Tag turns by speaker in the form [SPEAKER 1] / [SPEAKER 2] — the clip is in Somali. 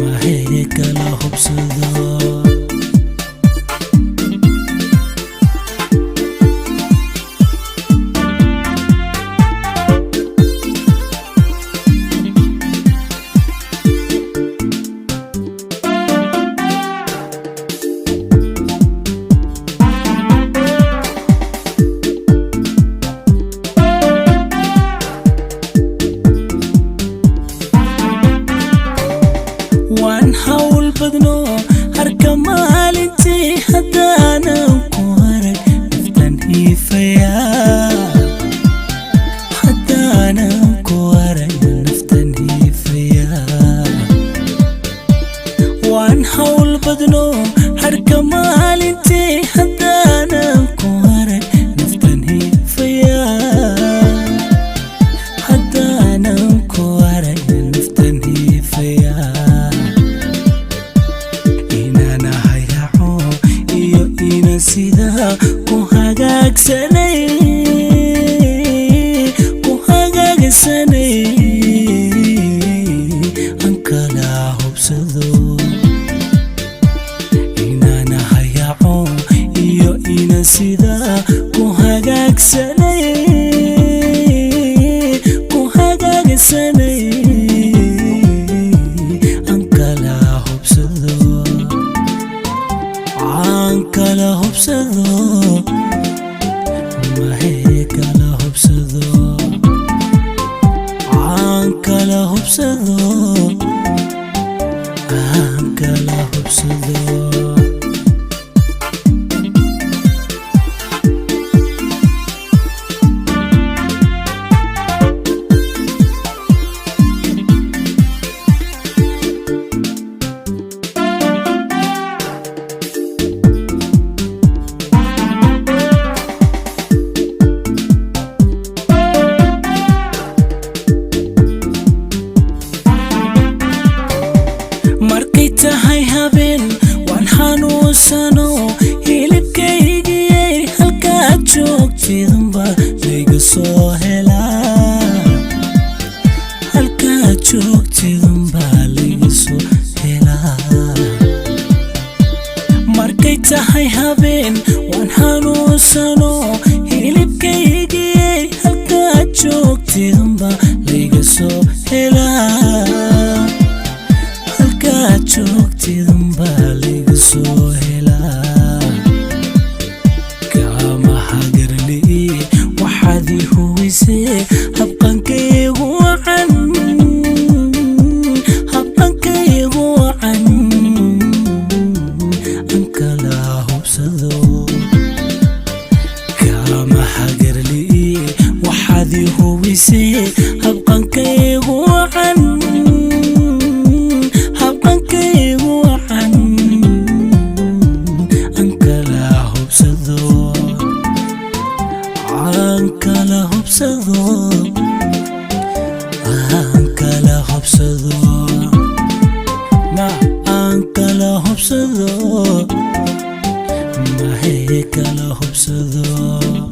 [SPEAKER 1] mahe kala hubsado وان حول بدنو هركا مالنتي حدانا كوارك نفتن هيفيا حدانا كوارك نفتن هيفيا وان حول بدنو هركا مالنتي حدانا كوارك نفتن هيفيا حدانا كوارك نفتن هيفيا sida ku hagaagsanay aan kala hubsado inaan hayaco iyo ina sida ku hagaagsanay aan kala hubsado kala hubsado mahe kala hubsado kala hubsado kala hubsado tahay habeen waan xanuunsano hilibkaygiyey halkaad joogtidunba layga soo helaa halkaad joogtidunba layga soo helaa markay tahay habeen waan xanuunsano hilibkaygiyey halkaad joogtidunba layga soo helaa joogtidunba layga soo helaa kama hagarli waxaad i huwisee habqankaygu wacan aan kala hubsado kama hagarli waxaad i huwisee habqankaygu wacan kala hubsado kala hubsado kala hubsado mahe kala hubsado